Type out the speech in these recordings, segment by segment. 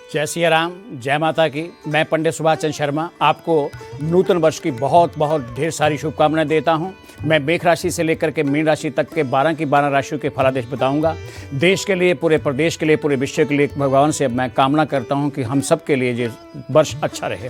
जय सिया राम, जय माता की। मैं पंडित सुभाष चंद्र शर्मा आपको नूतन वर्ष की बहुत बहुत ढेर सारी शुभकामनाएं देता हूं। मैं मेष राशि से लेकर के मीन राशि तक के 12 की 12 राशियों के फलादेश बताऊंगा। देश के लिए, पूरे प्रदेश के लिए, पूरे विश्व के लिए भगवान से मैं कामना करता हूं कि हम सब के लिए ये वर्ष अच्छा रहे।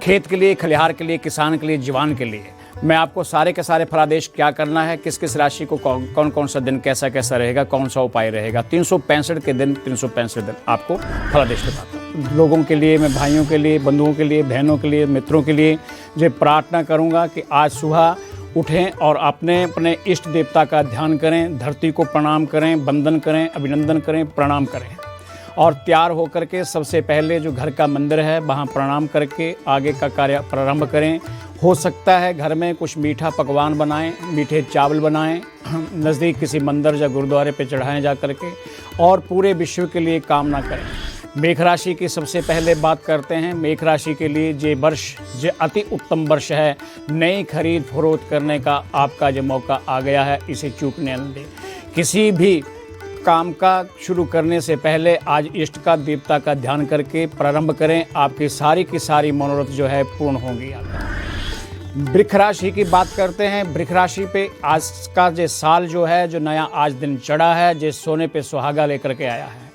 खेत के लिए, खलिहार के लिए, किसान के लिए, जवान के लिए मैं आपको सारे के सारे फलादेश क्या करना है, किस किस राशि को कौन कौन सा दिन कैसा कैसा रहेगा, कौन सा उपाय रहेगा। 365 के दिन 365 दिन आपको फलादेश बताता हूँ। लोगों के लिए, मैं भाइयों के लिए, बंधुओं के लिए, बहनों के लिए, मित्रों के लिए जो प्रार्थना करूँगा कि आज सुबह उठें और अपने अपने इष्ट देवता का ध्यान करें, धरती को प्रणाम करें, वंदन करें, अभिनंदन करें, प्रणाम करें और तैयार होकर के सबसे पहले जो घर का मंदिर है वहाँ प्रणाम करके आगे का कार्य प्रारंभ करें। हो सकता है घर में कुछ मीठा पकवान बनाएं, मीठे चावल बनाएं, नज़दीक किसी मंदिर या गुरुद्वारे पे चढ़ाएं जा करके और पूरे विश्व के लिए कामना करें। मेष राशि की सबसे पहले बात करते हैं। मेष राशि के लिए ये वर्ष जो अति उत्तम वर्ष है, नई खरीद फरोख्त करने का आपका जो मौका आ गया है, इसे चूकने न दें। किसी भी काम का शुरू करने से पहले आज इष्ट का देवता का ध्यान करके प्रारंभ करें। आपकी सारी की सारी मनोरथ जो है पूर्ण होंगी। वृक्ष राशि की बात करते हैं। वृक्ष राशि पे आज का जो साल जो है, जो नया आज दिन चढ़ा है, जो सोने पे सुहागा लेकर के आया है।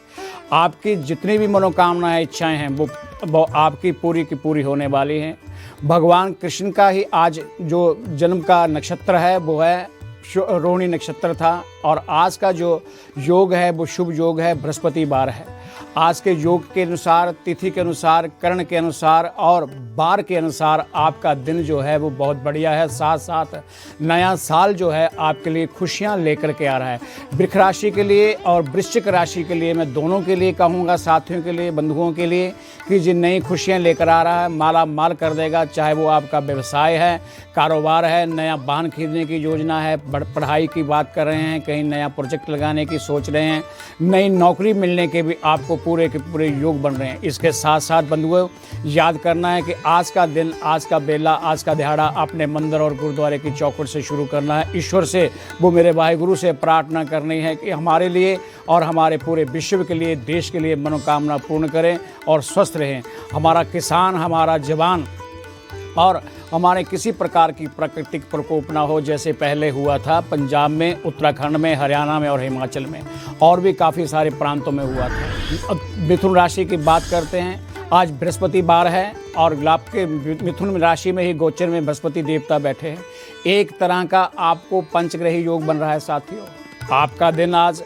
आपकी जितनी भी मनोकामनाएं, इच्छाएं हैं वो आपकी पूरी की पूरी होने वाली हैं। भगवान कृष्ण का ही आज जो जन्म का नक्षत्र है वो है रोहिणी नक्षत्र था और आज का जो योग है वो शुभ योग है, बृहस्पतिवार है। आज के योग के अनुसार, तिथि के अनुसार, कर्ण के अनुसार और बार के अनुसार आपका दिन जो है वो बहुत बढ़िया है। साथ साथ नया साल जो है आपके लिए खुशियां लेकर के आ रहा है। वृक्ष राशि के लिए और वृश्चिक राशि के लिए, मैं दोनों के लिए कहूँगा, साथियों के लिए, बंधुओं के लिए, कि जिन नई खुशियाँ लेकर आ रहा है, माला माल कर देगा। चाहे वो आपका व्यवसाय है, कारोबार है, नया वाहन खरीदने की योजना है, पढ़ाई की बात कर रहे हैं, कहीं नया प्रोजेक्ट लगाने की सोच रहे हैं, नई नौकरी मिलने के भी आपको पूरे के पूरे योग बन रहे हैं। इसके साथ साथ बंधुओं, याद करना है कि आज का दिन, आज का बेला, आज का दिहाड़ा अपने मंदिर और गुरुद्वारे की चौखट से शुरू करना है। ईश्वर से, वो मेरे वाहिगुरु से प्रार्थना करनी है कि हमारे लिए और हमारे पूरे विश्व के लिए, देश के लिए मनोकामना पूर्ण करें और स्वस्थ रहें। हमारा किसान, हमारा जवान और हमारे किसी प्रकार की प्राकृतिक प्रकोप ना हो, जैसे पहले हुआ था पंजाब में, उत्तराखंड में, हरियाणा में और हिमाचल में और भी काफ़ी सारे प्रांतों में हुआ था। मिथुन राशि की बात करते हैं। आज बृहस्पतिवार है और आपके मिथुन राशि में ही गोचर में बृहस्पति देवता बैठे हैं। एक तरह का आपको पंचग्रही योग बन रहा है साथियों। आपका दिन आज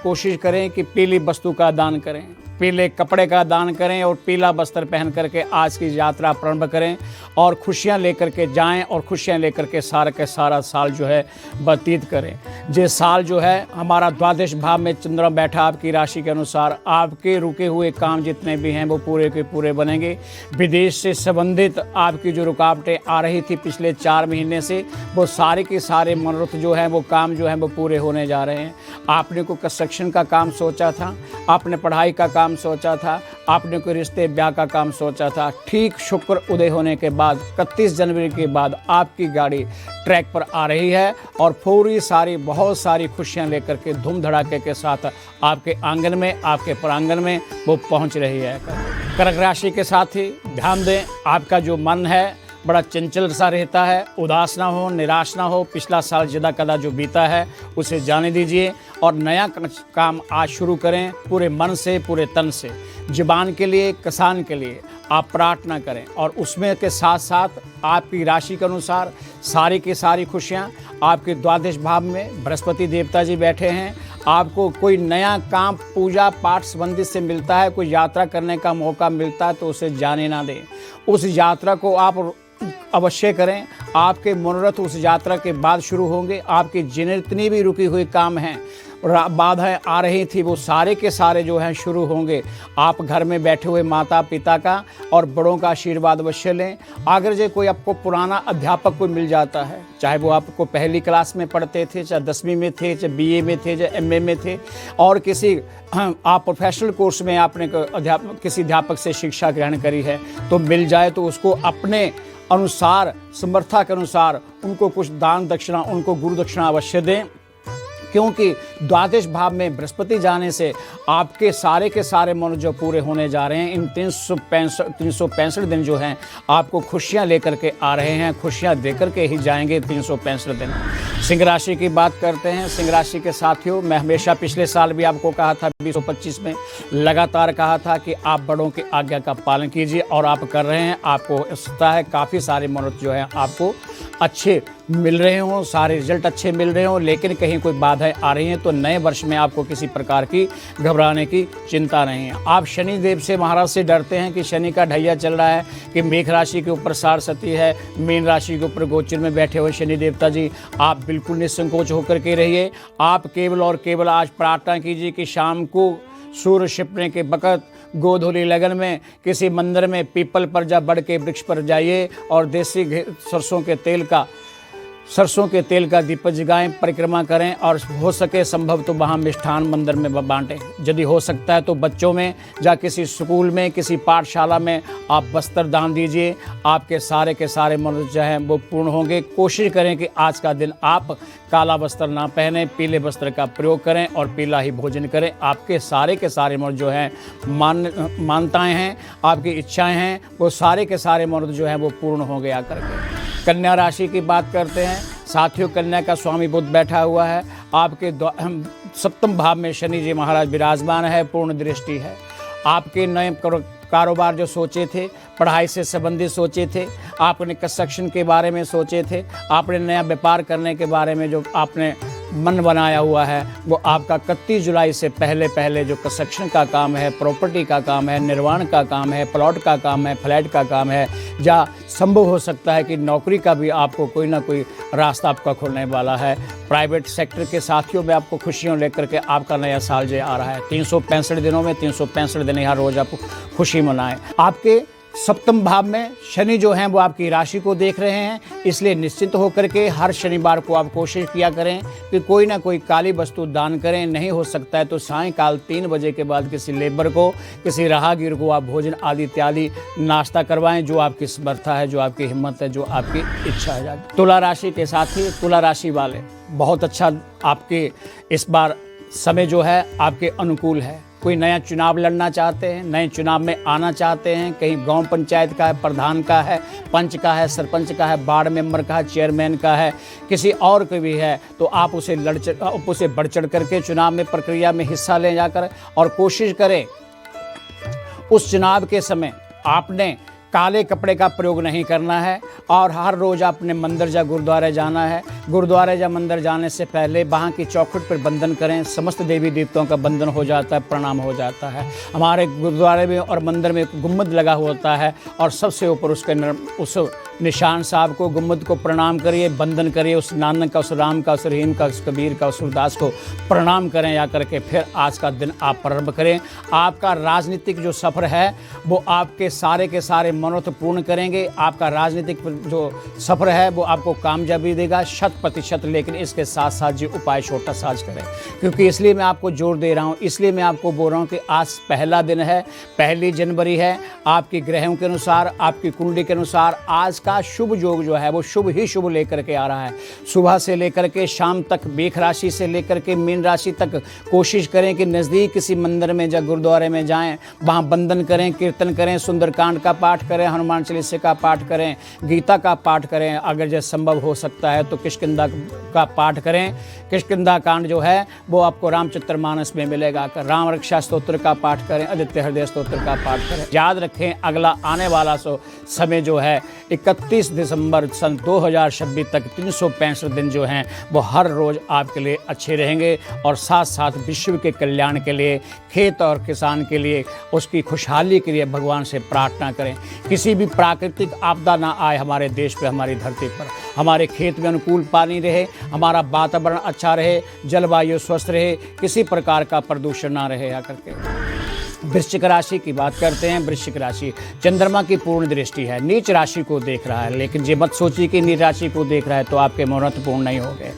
कोशिश करें कि पीली वस्तु का दान करें, पीले कपड़े का दान करें और पीला वस्त्र पहन करके आज की यात्रा प्रारंभ करें और खुशियां लेकर के जाएं और खुशियां लेकर के सारा साल जो है व्यतीत करें। ये साल जो है हमारा द्वादश भाव में चंद्रमा बैठा, आपकी राशि के अनुसार आपके रुके हुए काम जितने भी हैं वो पूरे के पूरे बनेंगे। विदेश से संबंधित आपकी जो रुकावटें आ रही थी पिछले 4 महीने से, वो सारे के सारे मनोरथ जो है, वो काम जो है वो पूरे होने जा रहे हैं। आपने को कंस्ट्रक्शन का काम सोचा था, आपने पढ़ाई का काम सोचा था, आपने कोई रिश्ते ब्याह का काम सोचा था, ठीक शुक्र उदय होने के बाद 31 जनवरी के बाद आपकी गाड़ी ट्रैक पर आ रही है और पूरी सारी बहुत सारी खुशियां लेकर के धूम धड़ाके के साथ आपके आंगन में, आपके प्रांगण में वो पहुंच रही है। कर्क राशि के साथ ही ध्यान दें, आपका जो मन है बड़ा चंचल सा रहता है। उदास ना हो, निराश ना हो। पिछला साल जदा कदा जो बीता है उसे जाने दीजिए और नया काम आज शुरू करें पूरे मन से, पूरे तन से। ज़बान के लिए, किसान के लिए आप प्रार्थना करें और उसमें के साथ साथ आपकी राशि के अनुसार सारी की सारी खुशियाँ आपके द्वादश भाव में बृहस्पति देवता जी बैठे हैं। आपको कोई नया काम पूजा पाठ संबंधित से मिलता है, कोई यात्रा करने का मौका मिलता है तो उसे जाने ना दें। उस यात्रा को आप अवश्य करें। आपके मनोरथ उस यात्रा के बाद शुरू होंगे। आपके जितनी भी रुकी हुई काम हैं, बाधाएं आ रही थी, वो सारे के सारे जो हैं शुरू होंगे। आप घर में बैठे हुए माता पिता का और बड़ों का आशीर्वाद अवश्य लें। अगर जो कोई आपको पुराना अध्यापक कोई मिल जाता है, चाहे वो आपको पहली क्लास में पढ़ते थे, चाहे 10वीं में थे, चाहे BA में थे, चाहे MA में थे और किसी आप प्रोफेशनल कोर्स में आपने किसी अध्यापक से शिक्षा ग्रहण करी है, तो मिल जाए तो उसको अपने अनुसार, समर्था के अनुसार उनको कुछ दान दक्षिणा, उनको गुरु दक्षिणा अवश्य दें। क्योंकि द्वादश भाव में बृहस्पति जाने से आपके सारे के सारे मन जो पूरे होने जा रहे हैं। इन 365 दिन जो हैं आपको खुशियां लेकर के आ रहे हैं, खुशियां देकर के ही जाएंगे 365 दिन। सिंह राशि की बात करते हैं। सिंह राशि के साथियों, मैं हमेशा पिछले साल भी आपको कहा था, 2025 में लगातार कहा था कि आप बड़ों की आज्ञा का पालन कीजिए और आप कर रहे हैं। आपको पता है काफ़ी सारे मनोरथ जो है आपको अच्छे मिल रहे हों, सारे रिजल्ट अच्छे मिल रहे हों, लेकिन कहीं कोई बाधाएं आ रही हैं तो नए वर्ष में आपको किसी प्रकार की घबराने की चिंता नहीं है। आप शनि देव से, महाराज से डरते हैं कि शनि का ढैया चल रहा है, कि मेष राशि के ऊपर सारस्वती है, मीन राशि के ऊपर गोचर में बैठे हुए शनि देवता जी। आप बिल्कुल निसंकोच होकर के रहिए। आप केवल और केवल आज प्रार्थना कीजिए कि शाम को सूर्य छिपने के वक़्त गोधूली लगन में किसी मंदिर में पीपल पर जा बढ़ के वृक्ष पर जाइए और देसी सरसों के तेल का दीपक जगाएं, परिक्रमा करें और हो सके संभव तो वहाँ मिष्ठान मंदिर में बांटें। यदि हो सकता है तो बच्चों में या किसी स्कूल में, किसी पाठशाला में आप वस्त्र दान दीजिए। आपके सारे के सारे मनोरथ जो हैं वो पूर्ण होंगे। कोशिश करें कि आज का दिन आप काला वस्त्र ना पहने, पीले वस्त्र का प्रयोग करें और पीला ही भोजन करें। आपके सारे के सारे मनोरथ जो हैं मान्यताएँ हैं, आपकी इच्छाएँ हैं, वो सारे के सारे मनोरथ जो हैं वो पूर्ण होंगे आकर के। कन्या राशि की बात करते हैं। साथियों, कन्या का स्वामी बुध बैठा हुआ है। आपके 7वें भाव में शनि जी महाराज विराजमान है, पूर्ण दृष्टि है। आपके नए कारोबार जो सोचे थे, पढ़ाई से संबंधित सोचे थे, आपने कंस्ट्रक्शन के बारे में सोचे थे, आपने नया व्यापार करने के बारे में जो आपने मन बनाया हुआ है, वो आपका 31 जुलाई से पहले जो कंस्ट्रक्शन का काम है, प्रॉपर्टी का काम है, निर्माण का काम है, प्लॉट का काम है, फ्लैट का काम है, या संभव हो सकता है कि नौकरी का भी आपको कोई ना कोई रास्ता आपका खुलने वाला है। प्राइवेट सेक्टर के साथियों में आपको खुशियों लेकर के आपका नया साल जो आ रहा है। 365 दिनों में 365 दिन हर रोज़ आप खुशी मनाएं। आपके 7वें भाव में शनि जो हैं वो आपकी राशि को देख रहे हैं, इसलिए निश्चिंत होकर के हर शनिवार को आप कोशिश किया करें कि कोई ना कोई काली वस्तु दान करें। नहीं हो सकता है तो सायंकाल 3 बजे के बाद किसी लेबर को, किसी राहगीर को आप भोजन आदि इत्यादि नाश्ता करवाएं, जो आपकी समर्था है, जो आपकी हिम्मत है, जो आपकी इच्छा है। तुला राशि के साथी, तुला राशि वाले बहुत अच्छा आपके इस बार समय जो है आपके अनुकूल है। कोई नया चुनाव लड़ना चाहते हैं, नए चुनाव में आना चाहते हैं, कहीं गांव पंचायत का है, प्रधान का है, पंच का है, सरपंच का है, वार्ड मेंबर का है, चेयरमैन का है, किसी और का भी है, तो आप उसे बढ़ चढ़ करके चुनाव में प्रक्रिया में हिस्सा ले जाकर और कोशिश करें उस चुनाव के समय आपने काले कपड़े का प्रयोग नहीं करना है और हर रोज़ आपने मंदिर या गुरुद्वारे जाना है। गुरुद्वारे या मंदिर जाने से पहले वहाँ की चौखट पर बंदन करें। समस्त देवी देवताओं का बंदन हो जाता है, प्रणाम हो जाता है। हमारे गुरुद्वारे में और मंदिर में गुम्बद लगा होता है और सबसे ऊपर उस निशान साहब को, गुम्बद को प्रणाम करिए, बंदन करिए। उस नानक का, उस राम का, उस रहीम का, उस कबीर का, उस सूरदास को प्रणाम करें या करके फिर आज का दिन आप प्रारंभ करें। आपका राजनीतिक जो सफ़र है वो आपके सारे के सारे मनोरथ पूर्ण करेंगे। आपका राजनीतिक जो सफ़र है वो आपको कामयाबी देगा 100%। लेकिन इसके साथ साथ जो उपाय छोटा साज करें, क्योंकि इसलिए मैं आपको जोर दे रहा हूँ, इसलिए मैं आपको बोल रहा हूँ कि आज पहला दिन है, 1 जनवरी है। आपकी ग्रहों के अनुसार, आपकी कुंडली के अनुसार आज का शुभ योग जो है वो शुभ ही शुभ लेकर के आ रहा है। सुबह से लेकर के शाम तक मेष राशि से लेकर के मीन राशि तक कोशिश करें कि नज़दीक किसी मंदिर में या गुरुद्वारे में जाएं, वहाँ बंदन करें, कीर्तन करें, सुंदरकांड का पाठ करें, हनुमान चालीसा का पाठ करें, गीता का पाठ करें। अगर जैसे संभव हो सकता है तो किष्किंधा का पाठ करें। किष्किंधा कांड जो है वो आपको रामचरितमानस में मिलेगा। राम रक्षा स्तोत्र का पाठ करें, आदित्य हृदय स्तोत्र का पाठ करें। याद रखें अगला आने वाला समय जो है 31 दिसंबर सन 2026 तक 365 दिन जो हैं वो हर रोज़ आपके लिए अच्छे रहेंगे और साथ साथ विश्व के कल्याण के लिए, खेत और किसान के लिए, उसकी खुशहाली के लिए भगवान से प्रार्थना करें। किसी भी प्राकृतिक आपदा ना आए हमारे देश पे, हमारी धरती पर। हमारे खेत में अनुकूल पानी रहे, हमारा वातावरण अच्छा रहे, जलवायु स्वस्थ रहे, किसी प्रकार का प्रदूषण ना रहे। आकर के वृश्चिक राशि की बात करते हैं। वृश्चिक राशि चंद्रमा की पूर्ण दृष्टि है, नीच राशि को देख रहा है। लेकिन ये मत सोचिए कि नीच राशि को देख रहा है तो आपके मनोरथ पूर्ण नहीं हो गए।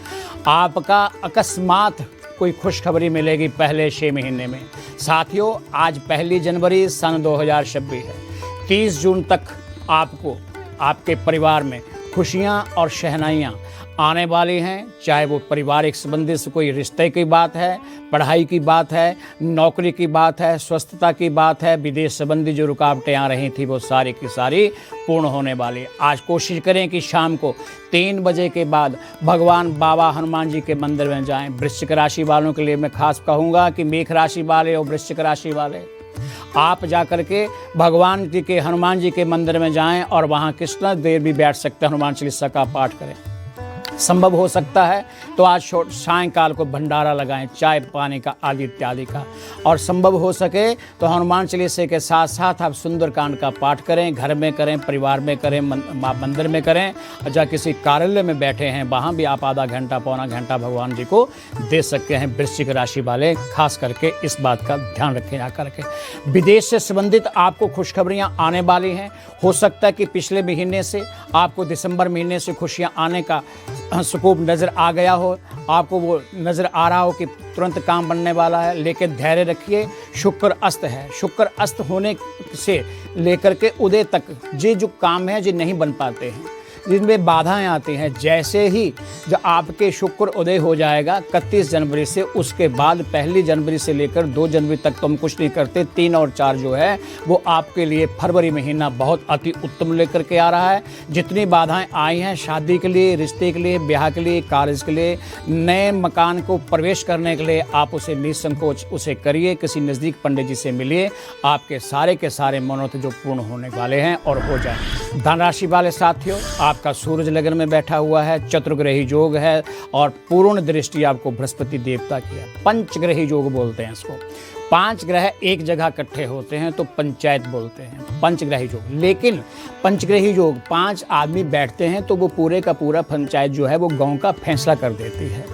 आपका अकस्मात कोई खुशखबरी मिलेगी पहले 6 महीने में। साथियों, आज 1 जनवरी सन 2026 है। 30 जून तक आपको आपके परिवार में खुशियाँ और शहनाइयाँ आने वाली हैं, चाहे वो पारिवारिक संबंधी से कोई रिश्ते की बात है, पढ़ाई की बात है, नौकरी की बात है, स्वस्थता की बात है, विदेश संबंधी जो रुकावटें आ रही थी वो सारी की सारी पूर्ण होने वाली है। आज कोशिश करें कि शाम को 3 बजे के बाद भगवान बाबा हनुमान जी के मंदिर में जाएं। वृश्चिक राशि वालों के लिए मैं खास कहूँगा कि मेष राशि वाले और वृश्चिक राशि वाले आप जा कर के भगवान जी के हनुमान जी के मंदिर में जाएं और वहाँ कितना देर भी बैठ सकते हैं, हनुमान चालीसा का पाठ करें। संभव हो सकता है तो आज सायंकाल को भंडारा लगाएं, चाय पानी का आदि इत्यादि का। और संभव हो सके तो हनुमान चालीसे के साथ साथ आप सुंदरकांड का पाठ करें, घर में करें, परिवार में करें, मंदिर में करें, और जहाँ किसी कार्यालय में बैठे हैं वहाँ भी आप आधा घंटा पौना घंटा भगवान जी को दे सकते हैं। वृश्चिक राशि वाले खास करके इस बात का ध्यान रखें। आकर के विदेश से संबंधित आपको खुशखबरियाँ आने वाली हैं। हो सकता है कि पिछले महीने से आपको दिसंबर महीने से खुशियाँ आने का स्कोप नज़र आ गया हो, आपको वो नज़र आ रहा हो कि तुरंत काम बनने वाला है, लेकिन धैर्य रखिए। शुक्र अस्त है, शुक्र अस्त होने से लेकर के उदय तक ये जो काम है ये नहीं बन पाते हैं, जिनमें बाधाएं आती हैं। जैसे ही जो आपके शुक्र उदय हो जाएगा 31 जनवरी से, उसके बाद 1 जनवरी से लेकर 2 जनवरी तक तो हम कुछ नहीं करते। 3 और 4 जो है वो आपके लिए फरवरी महीना बहुत अति उत्तम लेकर के आ रहा है। जितनी बाधाएं आई हैं शादी के लिए, रिश्ते के लिए, ब्याह के लिए, कार्य के लिए, नए मकान को प्रवेश करने के लिए, आप उसे निसंकोच उसे करिए। किसी नज़दीक पंडित जी से मिलिए, आपके सारे के सारे मनोरथ जो पूर्ण होने वाले हैं और हो जाए। धन राशि वाले साथियों, आपका सूरज लगन में बैठा हुआ है, चतुर्ग्रही योग है और पूर्ण दृष्टि आपको बृहस्पति देवता की है। पंचग्रही योग बोलते हैं इसको। 5 ग्रह एक जगह इकट्ठे होते हैं तो पंचायत बोलते हैं, पंचग्रही योग। लेकिन पंचग्रही योग 5 आदमी बैठते हैं तो वो पूरे का पूरा पंचायत जो है वो गांव का फैसला कर देती है।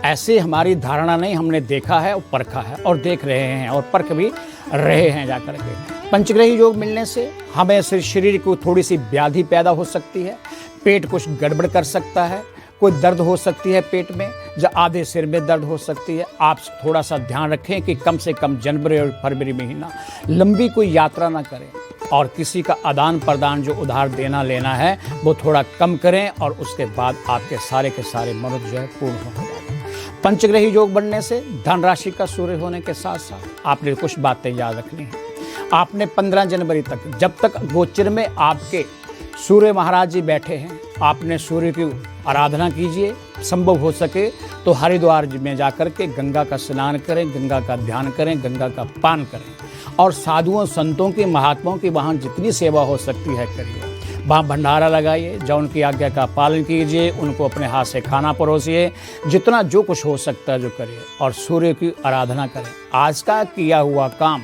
ऐसे हमारी धारणा नहीं, हमने देखा है और परखा है और देख रहे हैं और परख भी रहे हैं जाकर के। पंचग्रही योग मिलने से हमें शरीर को थोड़ी सी व्याधि पैदा हो सकती है, पेट कुछ गड़बड़ कर सकता है, कोई दर्द हो सकती है पेट में, या आधे सिर में दर्द हो सकती है। आप थोड़ा सा ध्यान रखें कि कम से कम जनवरी और फरवरी महीना लंबी कोई यात्रा ना करें और किसी का आदान प्रदान जो उधार देना लेना है वो थोड़ा कम करें और उसके बाद आपके सारे के सारे मनोरथ जो है पूर्ण हो जाएगा। पंचग्रही योग बनने से धन राशि का सूर्य होने के साथ साथ आपने कुछ बातें याद रखनी है। आपने 15 जनवरी तक, जब तक गोचर में आपके सूर्य महाराज जी बैठे हैं, आपने सूर्य की आराधना कीजिए। संभव हो सके तो हरिद्वार में जाकर के गंगा का स्नान करें, गंगा का ध्यान करें, गंगा का पान करें और साधुओं संतों की महात्माओं की वहाँ जितनी सेवा हो सकती है करिए। वहाँ भंडारा लगाइए, जो उनकी आज्ञा का पालन कीजिए, उनको अपने हाथ से खाना परोसिए, जितना जो कुछ हो सकता है जो करिए और सूर्य की आराधना करें। आज का किया हुआ काम,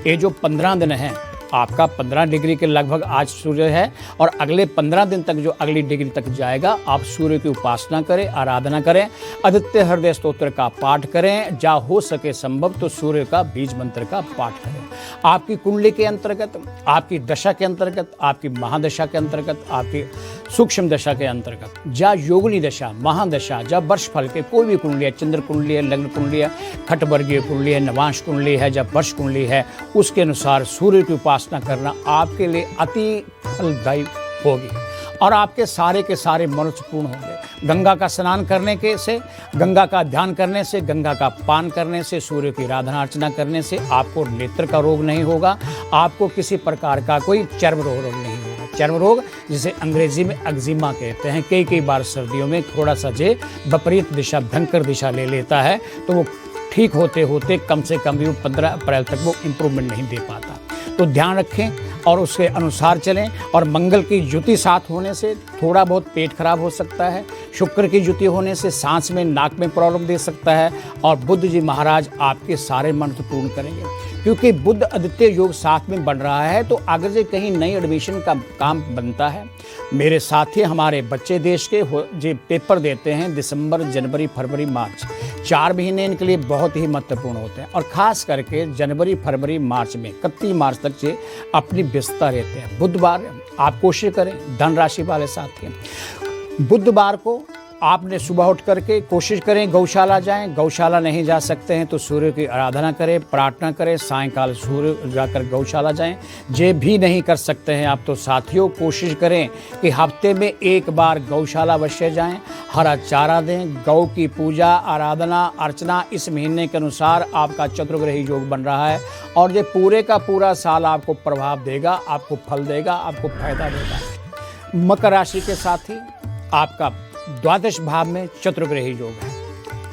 ये जो 15 दिन हैं, आपका 15 डिग्री के लगभग आज सूर्य है और अगले 15 दिन तक जो अगली डिग्री तक जाएगा, आप सूर्य की उपासना करें, आराधना करें, आदित्य हृदय स्तोत्र का पाठ करें, जहाँ हो सके संभव तो सूर्य का बीज मंत्र का पाठ करें। आपकी कुंडली के अंतर्गत, आपकी दशा के अंतर्गत, आपकी महादशा के अंतर्गत, आपकी सूक्ष्म दशा के अंतर्गत, जहाँ योगिनी दशा, महादशा, जहाँ वर्ष फल के कोई भी कुंडली है, चंद्र कुंडली है, लग्न कुंडली है, खटवर्गीय कुंडली है, नवांश कुंडली है, जब वर्ष कुंडली है, उसके अनुसार सूर्य की उपासना करना आपके लिए अति फलदायी होगी और आपके सारे के सारे मनोरथ पूर्ण होंगे। गंगा का स्नान करने के से, गंगा का ध्यान करने से, गंगा का पान करने से, सूर्य की आराधना अर्चना करने से आपको नेत्र का रोग नहीं होगा, आपको किसी प्रकार का कोई चर्म रोग नहीं होगा। चर्म रोग जिसे अंग्रेजी में एक्जिमा कहते हैं, कई बार सर्दियों में थोड़ा सा जे विपरीत दिशा, भयंकर दिशा ले लेता है तो वो ठीक होते होते कम से कम भी 15 अप्रैल तक वो इम्प्रूवमेंट नहीं दे पाता। तो ध्यान रखें और उसके अनुसार चलें। और मंगल की युति साथ होने से थोड़ा बहुत पेट खराब हो सकता है, शुक्र की युति होने से सांस में, नाक में प्रॉब्लम दे सकता है और बुध जी महाराज आपके सारे मनोरथ पूर्ण करेंगे, क्योंकि बुध आदित्य योग साथ में बन रहा है। तो अगर से कहीं नई एडमिशन का काम बनता है, मेरे साथी हमारे बच्चे देश के जो पेपर देते हैं दिसंबर, जनवरी, फरवरी, मार्च, 4 महीने इनके लिए बहुत ही महत्वपूर्ण होते हैं और ख़ास करके जनवरी, फरवरी, मार्च में 31 मार्च तक से अपनी व्यस्तता रहते हैं। बुधवार आप कोशिश करें, धन राशि वाले साथी, बुधवार को आपने सुबह उठ करके कोशिश करें गौशाला जाएं, गौशाला नहीं जा सकते हैं तो सूर्य की आराधना करें, प्रार्थना करें, सायंकाल सूर्य जाकर गौशाला जाएं। जे भी नहीं कर सकते हैं आप तो साथियों कोशिश करें कि हफ्ते में एक बार गौशाला अवश्य जाएं, हरा चारा दें, गौ की पूजा आराधना अर्चना इस महीने के अनुसार आपका चतुर्ग्रही योग बन रहा है और ये पूरे का पूरा साल आपको प्रभाव देगा, आपको फल देगा, आपको फायदा देगा। मकर राशि के साथ ही आपका द्वादश भाव में चतुर्ग्रही योग है।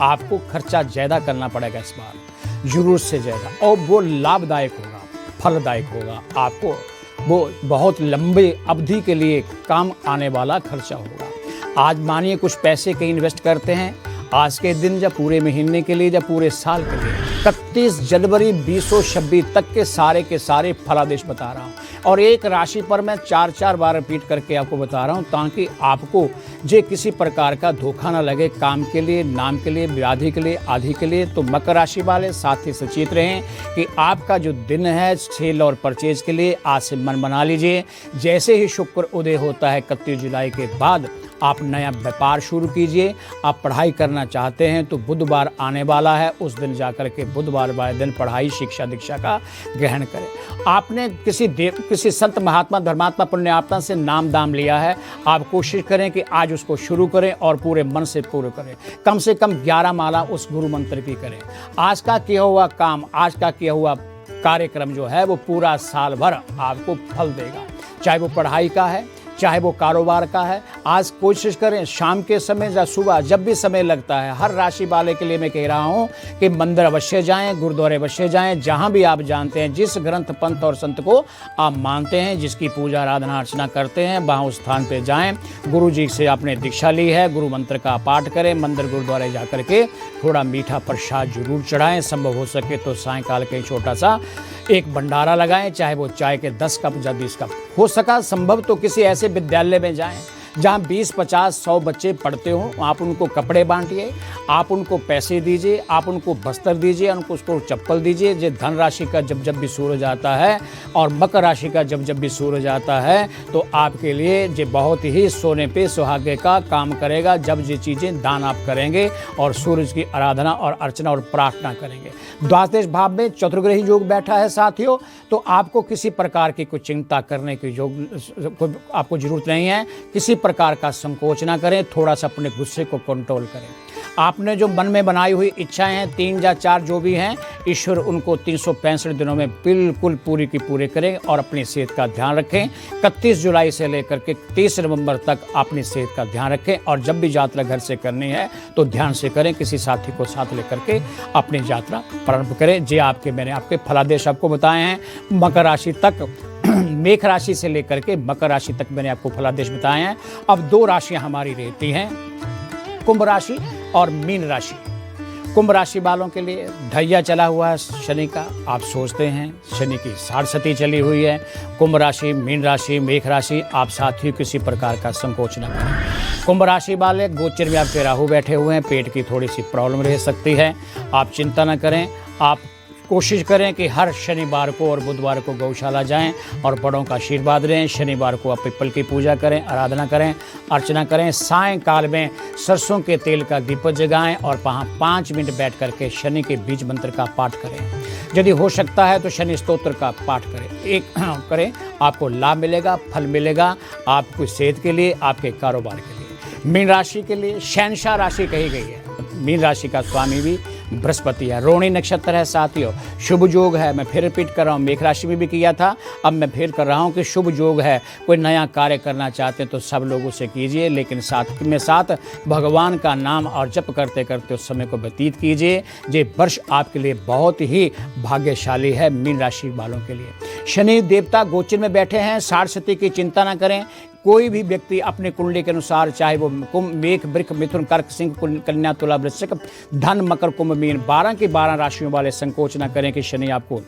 आपको खर्चा ज़्यादा करना पड़ेगा इस बार, जरूरत से ज़्यादा, और वो लाभदायक होगा, फलदायक होगा। आपको वो बहुत लंबे अवधि के लिए काम आने वाला खर्चा होगा। आज मानिए कुछ पैसे कहीं इन्वेस्ट करते हैं, आज के दिन या पूरे महीने के लिए या पूरे साल के लिए 31 जनवरी 2026 तक के सारे फलादेश बता रहा हूँ और एक राशि पर मैं 4 बार रिपीट करके आपको बता रहा हूँ ताकि आपको जे किसी प्रकार का धोखा ना लगे काम के लिए, नाम के लिए, व्याधि के लिए, आदि के लिए। तो मकर राशि वाले साथ ही सचेत रहें कि आपका जो दिन है सेल और परचेज के लिए आज से मन बना लीजिए। जैसे ही शुक्र उदय होता है 31 जुलाई के बाद आप नया व्यापार शुरू कीजिए। आप पढ़ाई करना चाहते हैं तो बुधवार आने वाला है, उस दिन जाकर के बुधवार वाले दिन पढ़ाई शिक्षा दीक्षा का ग्रहण करें। आपने किसी संत महात्मा धर्मात्मा पुण्यात्मा से नाम दाम लिया है, आप कोशिश करें कि आज उसको शुरू करें और पूरे मन से पूरे करें। कम से कम 11 माला उस गुरु मंत्र की करें। आज का किया हुआ काम, आज का किया हुआ कार्यक्रम जो है वो पूरा साल भर आपको फल देगा, चाहे वो पढ़ाई का है, चाहे वो कारोबार का है। आज कोशिश करें शाम के समय या सुबह जब भी समय लगता है, हर राशि वाले के लिए मैं कह रहा हूं कि मंदिर अवश्य जाएं, गुरुद्वारे अवश्य जाएं, जहां भी आप जानते हैं, जिस ग्रंथ पंथ और संत को आप मानते हैं, जिसकी पूजा आराधना अर्चना करते हैं, वहां उस स्थान पे जाएं। गुरु जी से आपने दीक्षा ली है, गुरु मंत्र का पाठ करें, मंदिर गुरुद्वारे जा करके थोड़ा मीठा प्रसाद जरूर चढ़ाएं। संभव हो सके तो सायंकाल के छोटा सा एक भंडारा लगाएं, चाहे वो चाय के 10 कप या 20 कप। हो सका संभव तो किसी ऐसे विद्यालय में जाएं जहाँ 20, 50, 100 बच्चे पढ़ते हों। आप उनको कपड़े बांटिए, आप उनको पैसे दीजिए, आप उनको वस्त्र दीजिए, उनको उसको चप्पल दीजिए। जो धन राशि का जब जब भी सूरज आता है और मकर राशि का जब जब भी सूरज आता है तो आपके लिए ये बहुत ही सोने पे सुहागे का काम करेगा जब ये चीज़ें दान आप करेंगे और सूरज की आराधना और अर्चना और प्रार्थना करेंगे। द्वादश भाव में चतुर्ग्रही योग बैठा है साथियों, तो आपको किसी प्रकार की कोई चिंता करने की योग आपको जरूरत नहीं है। किसी प्रकार का संकोच ना करें, थोड़ा सा अपने गुस्से को कंट्रोल करें। आपने जो मन में बनाई हुई इच्छाएं हैं 3 या 4 जो भी हैं, ईश्वर उनको 365 दिनों में बिल्कुल पूरी की पूरी करें और अपनी सेहत का ध्यान रखें। 31 जुलाई से लेकर के 30 नवंबर तक अपनी सेहत का ध्यान रखें और जब भी यात्रा घर से करनी है तो ध्यान से करें, किसी साथी को साथ लेकर के अपनी यात्रा प्रारंभ करें। मैंने आपके फलादेश आपको बताए हैं। मकर राशि तक मेष राशि से लेकर के मकर राशि तक मैंने आपको फलादेश बताए हैं। अब 2 राशियां हमारी रहती हैं, कुंभ राशि और मीन राशि। कुंभ राशि वालों के लिए ढैया चला हुआ है शनि का। आप सोचते हैं शनि की 60 सती चली हुई है। कुंभ राशि, मीन राशि, मेष राशि, आप साथियों किसी प्रकार का संकोच न करें। कुंभ राशि वाले गोचर में आपके राहु बैठे हुए हैं, पेट की थोड़ी सी प्रॉब्लम रह सकती है, आप चिंता न करें। आप कोशिश करें कि हर शनिवार को और बुधवार को गौशाला जाएं और बड़ों का आशीर्वाद लें। शनिवार को आप पिपल की पूजा करें, आराधना करें, अर्चना करें। सायंकाल में सरसों के तेल का दीपक जगाएं और वहाँ 5 मिनट बैठ करके शनि के बीज मंत्र का पाठ करें। यदि हो सकता है तो शनि स्तोत्र का पाठ करें। आपको लाभ मिलेगा, फल मिलेगा, आपकी सेहत के लिए, आपके कारोबार के लिए। मीन राशि के लिए शहंशाह राशि कही गई है। मीन राशि का स्वामी भी बृहस्पति है, रोहिणी नक्षत्र है साथियों, शुभ योग है। मैं फिर रिपीट कर रहा हूँ, मेष राशि में भी किया था, अब मैं फिर कर रहा हूँ कि शुभ योग है। कोई नया कार्य करना चाहते हैं तो सब लोगों से कीजिए, लेकिन साथ भगवान का नाम और जप करते करते उस समय को व्यतीत कीजिए। ये वर्ष आपके लिए बहुत ही भाग्यशाली है मीन राशि वालों के लिए। शनि देवता गोचर में बैठे हैं, 60 सती की चिंता ना करें। कोई भी व्यक्ति अपने कुंडली के अनुसार, चाहे वो कुंभ, मेष, वृष, मिथुन, कर्क, सिंह, कन्या, तुला, वृश्चिक, धन, मकर, कुंभ, मीन, 12 की 12 राशियों वाले संकोच न करें कि शनि आपको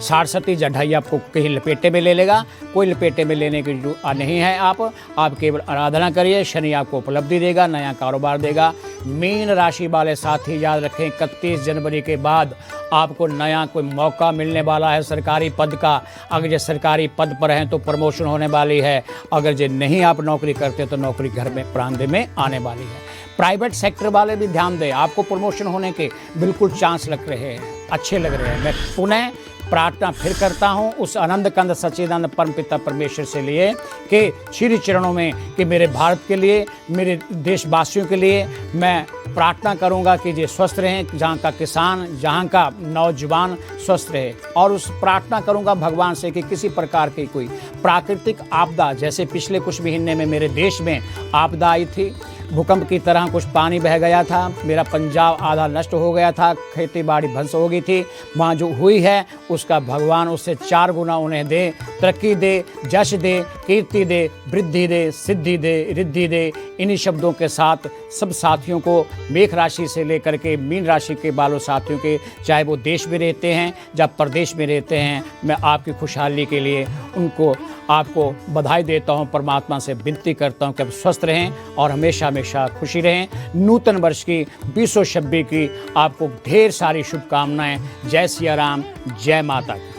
सरस्वती जढ़ाई आपको कहीं लपेटे में ले लेगा, कोई लपेटे में लेने की जो नहीं है। आप केवल आराधना करिए, शनि आपको उपलब्धि देगा, नया कारोबार देगा। मीन राशि वाले साथी याद रखें 31 जनवरी के बाद आपको नया कोई मौका मिलने वाला है सरकारी पद का। अगर जो सरकारी पद पर हैं तो प्रमोशन होने वाली है, अगर जो नहीं आप नौकरी करते तो नौकरी घर में प्रांत में आने वाली है। प्राइवेट सेक्टर वाले भी ध्यान दें, आपको प्रमोशन होने के बिल्कुल चांस लग रहे हैं, अच्छे लग रहे हैं। मैं पुनः प्रार्थना फिर करता हूँ उस आनंद कंद सच्चिदानंद परमपिता परमेश्वर से लिए कि श्री चरणों में कि मेरे भारत के लिए, मेरे देशवासियों के लिए मैं प्रार्थना करूंगा कि ये स्वस्थ रहें, जहाँ का किसान, जहाँ का नौजवान स्वस्थ रहे। और उस प्रार्थना करूंगा भगवान से कि किसी प्रकार की कोई प्राकृतिक आपदा, जैसे पिछले कुछ महीने में मेरे देश में आपदा आई थी, भूकंप की तरह कुछ पानी बह गया था, मेरा पंजाब आधा नष्ट हो गया था, खेती बाड़ी ध्वंस हो गई थी, वहाँ जो हुई है उसका भगवान उससे 4 गुना उन्हें दे, तरक्की दे, यश दे, कीर्ति दे, वृद्धि दे, सिद्धि दे, रिद्धि दे। इन्हीं शब्दों के साथ सब साथियों को, मेष राशि से लेकर के मीन राशि के बालों साथियों के, चाहे वो देश में रहते हैं या प्रदेश में रहते हैं, मैं आपकी खुशहाली के लिए उनको आपको बधाई देता हूं, परमात्मा से विनती करता हूं कि आप स्वस्थ रहें और हमेशा हमेशा खुशी रहें। नूतन वर्ष की 2026 की आपको ढेर सारी शुभकामनाएं। जय सिया राम, जय माता की।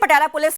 पटियाला पुलिस